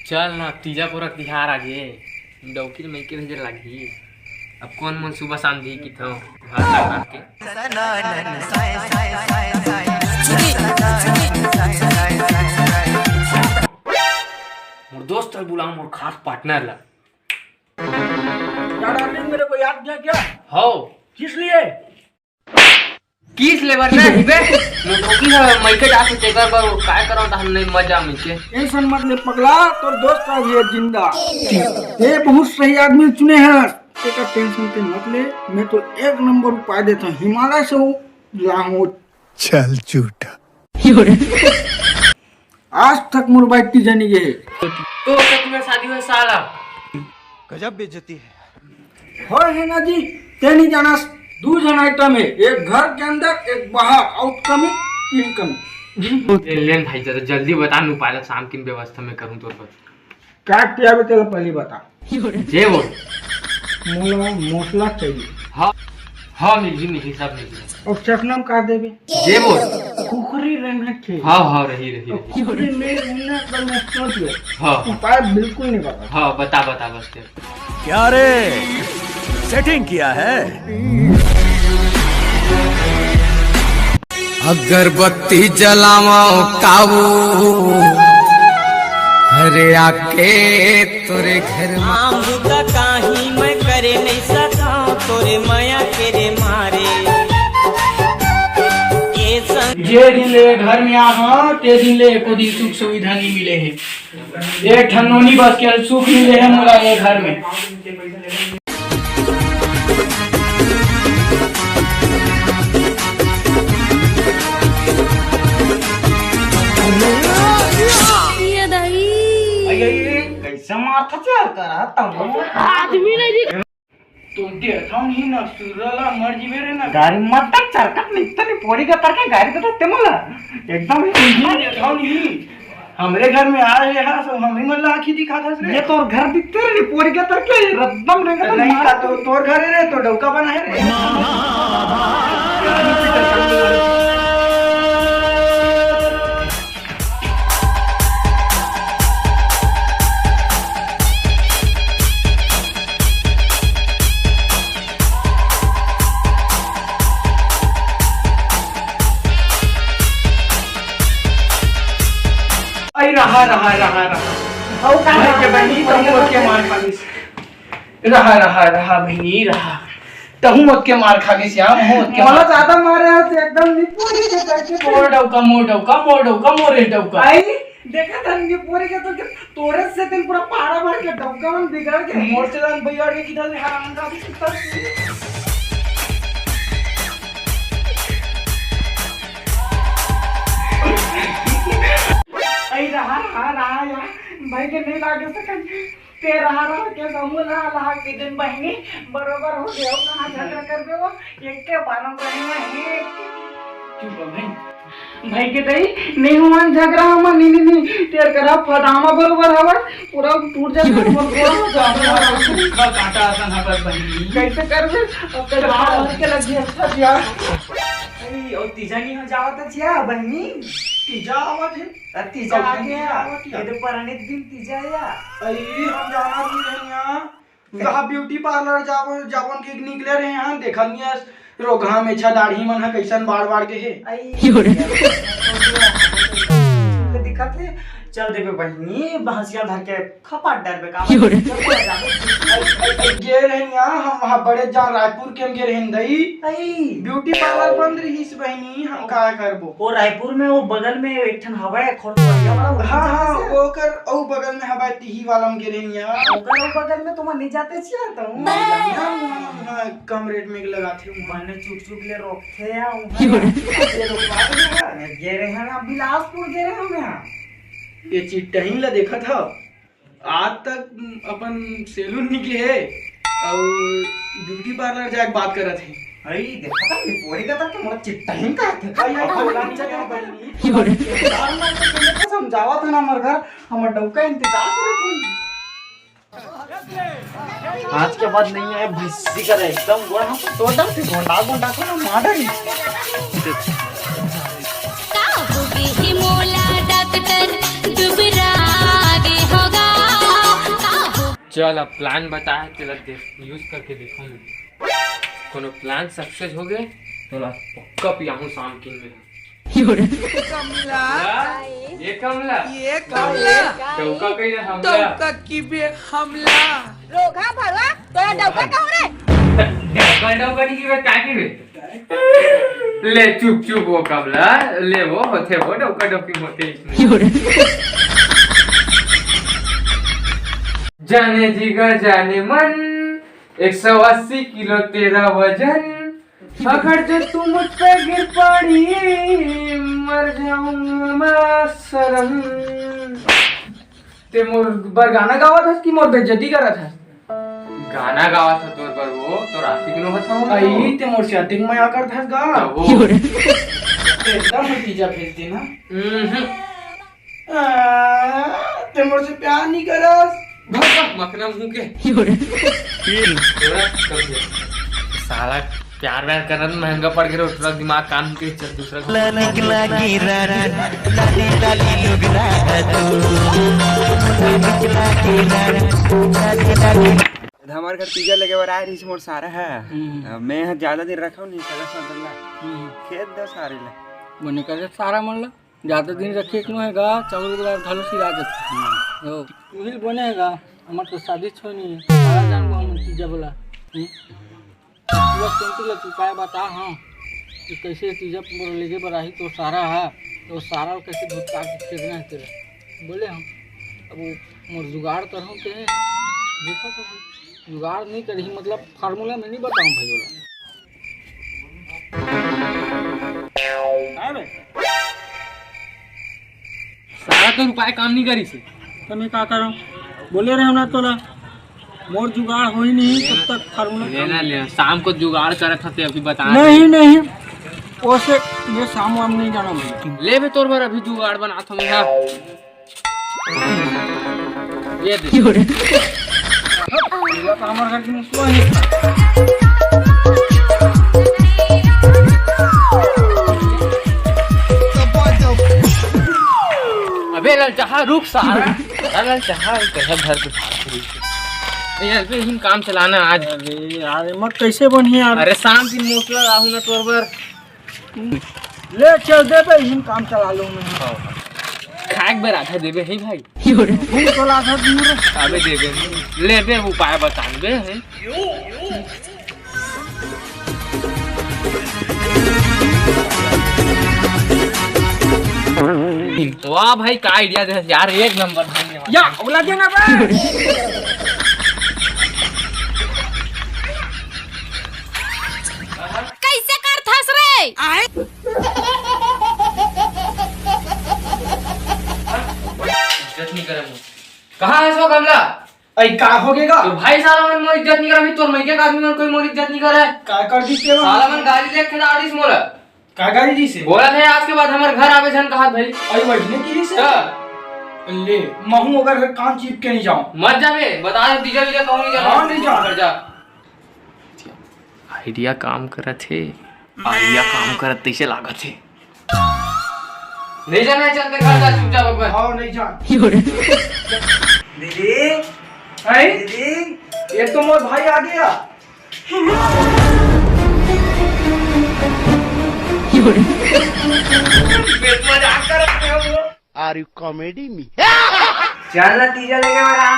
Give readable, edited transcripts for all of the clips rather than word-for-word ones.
चल ना तीजा पूरा तिहार आ गए डौकी में के भेजे लागी। अब कौन मन सुबह शाम दी की थो हाथ के मोर दोस्त बुलाऊं मोर खास पार्टनर ला। डार्लिंग मेरे को याद किया क्या? हो किस लिए? किस लेबर ना हिबे मोर डौकी है मैके जाके तेकर बर काय करन त हम नहीं मजा में के टेंशन मत ले पगला, तोर दोस्त आ गया जिंदा। ये बहुत सही आदमी चुने हैं, तेरा टेंशन के मत ले। मैं तो एक नंबर उपाय देता हूँ, हिमालय से लाऊं। चल झूठा। आज तक मोर बाइक की जानी गए तो तुम्हें शादी हुआ साला गजब बेइज्जती है। हो है ना जी, ते नहीं जाना। 2 जन आइटम है, एक घर के अंदर एक बाहर, आउटकमिंग इनकमिंग। लेन भाई जरा जल्दी बता नु पाला शाम की व्यवस्था में करूं तोर पर क्या किया बे, चलो पहले बता। जे बोल मसला चाहिए। हां हां मिल जी सब मिल जी और चखनम का देबे। जे बोल कुकरी रहना चाहिए। हां हां रही रही कुकरी नहीं रहना पर मैं सोच ले। हां उपाय बिल्कुल नहीं बता। हां बता बता बस क्या रे सेटिंग किया है? अगरबत्ती जलाओ काबू हरे आके तोरे घर का काही मैं करे नहीं सका तोरे माया के रे मारे ये जे दिन ले घर में आहा ते दिन ले को दी सुख सुविधा नहीं मिले है। एक ठन्नोनी बस के सुख मिले है मोला ये घर में। कैसा माथा चलता रहा तुम आदमी नहीं तुम देखा नहीं ना सुरला मर जीवे रे ना गाड़ी मत तक चरकत नहीं तने पोरी का तरके गाड़ी तो ते मोला एकदम ही देखा नहीं। हमरे घर में आ रहे हैं सब हम ही मोला आंखी दिखा था ये तोर घर दिखते रे पोरी का तरके रद्दम रे नहीं का तो तोर घर रे तो डौका बना है रे। रहा बहनी रहा तहु मत के मार खा के श्याम मत के मार ज्यादा मारे तो एकदम निपुरी के करके मोर डौका मोरे डौका आई देखा था निपुरी के तो तोरे से दिन पूरा पहाड़ा मार के डौका मन बिगड़ के मोर से दान भैया के किधर से हराम का भी आई रहा यार भाई के नहीं लागे सकन ते रहा के समूला ला के दिन बहनी बरोबर हो गया कहां झगड़ा कर दे वो एक के बारम बहनी है चुप भाई के दई नहीं हुन झगड़ा हम नहीं तेर करा फटामा बरोबर हवा पूरा टूट जा काटा आसन हवा बहनी कैसे कर दे अब तो हाथ के लग गया यार आई और तीजानी हो जावत छिया बहनी तीजा आवत है तीजा आ गया ये तो पुराने दिन तीजा या अरे हम जाना भी नहीं यहां कहा ब्यूटी पार्लर जावन के निकले रहे यहां देखनिया रोगा में छा दाढ़ी मन है कैसन बाड़ के है दिक्कत है चल देबे बहनी बहसिया धर के खपाट डर बे का गे रहिया हम वहां बड़े जा रायपुर के हम गे रहन दई ब्यूटी पार्लर बंद रही से बहनी हम का करबो वो रायपुर में वो बगल में एक ठन हवा खोड़िया वाला हां ओकर औ बगल में हवा टीही वाला हम गे रहनिया ओकर बगल में तुम नहीं जाते छिया त हां कम रेट में लगाथे बहने चुप ले रोकथे आ गे रहे हैं बिलासपुर गे रहे हम यहां ये चिट्टही ला देखा था आज तक अपन सैलून निकले है और ब्यूटी पार्लर जाके बात कर रहे थे। अरे देखा था पोरी का तक मोरा चिट्टही का थे समझावा था ना हमर घर हमर डौका इंतजार करत आज के बाद नहीं है भस्सी करे एकदम गोड़ा हम टोटल से गोंडा को ना माडरी का होगी मोला डॉक्टर दुबरा आगे होगा चल अब प्लान बताए, चल देख यूज करके देखो मैं। कोनो प्लान सक्सेस हो गए तो ला पक्का पियाऊं शाम की में। कमला ये कमला ये कमला चौका कहीं हमला डौका की बे हमला रोगा भरवा तोरा डौका कहू रे डौका की बे का की बे ले चुप चुप वो कमला ले वो होते वो डौका डौकी होते इसमें। जाने जिगर जाने मन 180 किलो तेरा वजन, अगर जो तू मुझ पे गिर पड़ी मर जाऊंगा मैं शर्म। ते मोर बर गाना गावा था कि मोर बेइज्जती करा था? गाना गावा था तोर पर वो तो राशि किलो था वो आई ते मोर सेटिंग में आकर था गा वो एकदम नतीजा भेज देना। ते मोर से प्यार नहीं करस भग मखना मुंह के साला प्यार व्यार करना तो महंगा पड़ गया, उसका दिमाग काम के चल दूसरा हमारे घर तीजा लगे और आए रही मोर सारा है। मैं ज्यादा दिन रखा नहीं सगा सदला खेत द सारे ले बने करे सारा मन ला ज्यादा दिन रखे क्यों हैगा चावल गुलाब धलो सी लागत हो तू ही बनेगा। हमार तो शादी छो नहीं है सारा जान को हम तीजा बोला बस तुम तो काय बता। हाँ कि कैसे तीजा लेके बराही तो सारा है तो सारा कैसे धूप काट के फेंकना है तेरा बोले हम अब वो मोर जुगाड़ करहूँ के देखो तो जुगाड़ नहीं करी मतलब फार्मूला में नहीं बताऊँ भाई बोला सारा तो रुपये काम नहीं करी से तो मैं क्या करूँ बोले रहे ना तोला मोर जुगाड़ हो ही नहीं तब तक फार्मूला लेना ले शाम को जुगाड़ कर थे अभी बता नहीं ओसे ये शाम वाम नहीं जाना भाई ले भी तोर भर अभी जुगाड़ बना था मैं ये दे हमारे घर की मुसवा है अबे ललचाहा रुक सारा ललचाहा कैसा घर पे भाग यार पे हम काम चलाना आज। अरे यार मत कैसे बनी यार अरे शाम की मोसला राहू ना तोर पर ले चल दे पे हम काम चला लूं मैं खाक बेर आधा देबे है भाई हम चला था दूर अबे देबे ले बे उपाय बता दे है वाह भाई का आइडिया दे यार एक नंबर धन्यवाद या ओला देना बे कैसे कर थस रे इज्जत नहीं करे कहाँ है सो कमला आई का हो गेगा तो भाई साला मन मोर इज्जत नहीं करे तोर मैके का आदमी मन कोई मोर इज्जत नहीं करे का कर दी के साला मन गाली देख के दाड़ीस मोला का गाड़ी दी से बोला थे आज के बाद हमारे घर आवे छन कहा भाई आई वजने की से ले महू अगर कान चिप के नहीं जाऊं मत जावे बता दे तीजा बीजा कहूं नहीं जाना हाँ, नहीं जा। कर जा आइडिया काम करत थे आइडिया काम करत तैसे लागत थे नहीं जाना है, चल के घर जा चुपचाप अकबर हां नहीं जा दीदी आई दीदी ये तो मोर भाई आ गया Are you comedy me? चल ना तीजा लगे और आ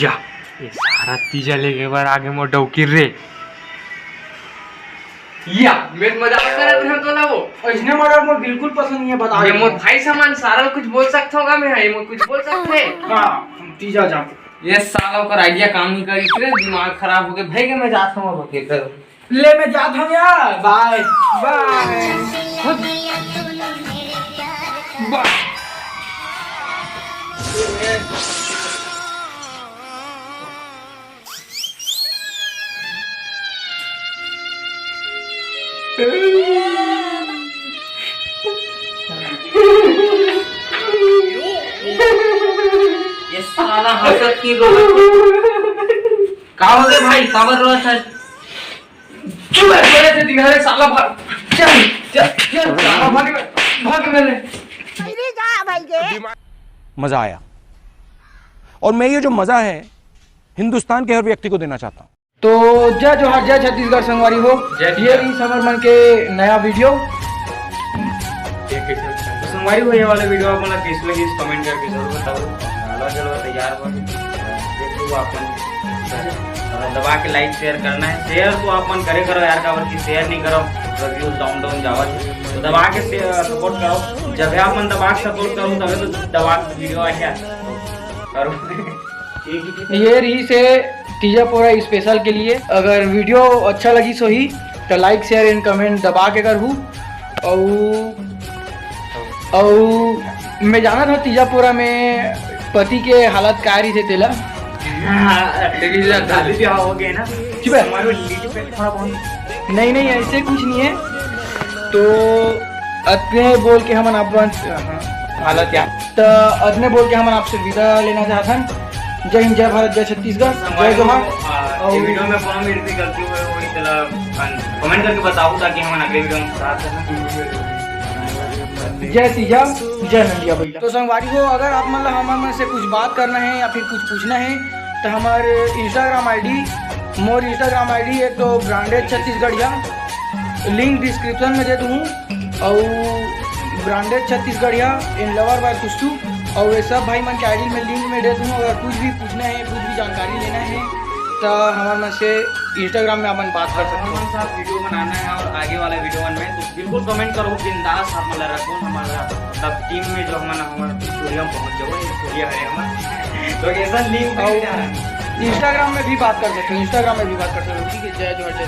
या ये सारा तीजा लेके बार आगे मो डौकीर रे या मेरे मजाक करत रहे तो ना वो इसने मगर मोर बिल्कुल पसंद नहीं है बता ये मोर भाई सामान सारा कुछ बोल सकता होगा मैं ये मोर कुछ बोल सकते हां हम तीजा जा ये साला का आइडिया काम नहीं करी फिर दिमाग खराब हो गया भाई के मैं जाता हूं अब खेत ले मैं जाता हूं यार बाय बाय ये साला हसत की रो का हो गए भाई काबर रो है क्यों ऐसे से दिखा साला भाग चल चल साला भाग भाग मैंने जा भाई के मजा आया। और मैं ये जो मजा है हिंदुस्तान के हर व्यक्ति को देना चाहता हूँ। तो जय जोहार, जय छत्तीसगढ़ संगवारी हो। ये रही समर मन के नया वीडियो। तो संगवारी हो ये वाला वीडियो आप मतलब कैसे लगी कमेंट करके जरूर बताओ। डाला चलो तैयार हो देख लो अपन दबा के लाइक शेयर करना है। शेयर तो अपन करे करो यार, का कि शेयर नहीं करो व्यूज डाउन जावत, तो दबा के सपोर्ट करो। जब है अपन दबा के सपोर्ट करो तभी तो दबा के वीडियो आया करो। ये रही से तीजापुरा स्पेशल के लिए। अगर वीडियो अच्छा लगी सो ही तो लाइक शेयर एंड कमेंट दबा के करहूँ। और मैं जाना था तीजापुरा में पति के हालत का रही थे तेला हो गए ना नहीं ऐसे कुछ नहीं है। तो अतने बोल के हम अपन हालत या तो अतने बोल के हम आपसे विदा लेना चाहते हैं। जय हिंद, जय भारत, जय छत्तीसगढ़, जय जोहार। और वीडियो में कोनो मेरी गलती हुई वही तेला कमेंट करके बताओ ताकि हम अगले वीडियो में साथ जय तीजा, जय नंदिया भैया। तो संगवारी हो, अगर आप मतलब हमारे से कुछ बात करना है या फिर कुछ पूछना है तो हमारे इंस्टाग्राम आईडी मोर इंस्टाग्राम आईडी एक तो ब्रांडेड छत्तीसगढ़िया, लिंक डिस्क्रिप्शन में दे दूँ। और ब्रांडेड छत्तीसगढ़िया इन लवर बाय खुशू और ये सब भाई मन के आईडी में लिंक में दे दूँ। अगर कुछ भी पूछना है, कुछ भी जानकारी लेना है तो हमारे मन से इंस्टाग्राम में अपन बात कर सकते हैं। साथ वीडियो बनाना है और आगे वाले वीडियो में तो बिल्कुल कमेंट करो, बिंदास आप मतलब रखो। हमारा सब टीम में जो हमारा स्टूडियो में पहुँच जाओ, स्टूडियो है हमारा लोकेशन लिंक इंस्टाग्राम में भी बात कर सकते हो, इंस्टाग्राम में भी बात कर सकते हो। ठीक है, जय जोहार, जय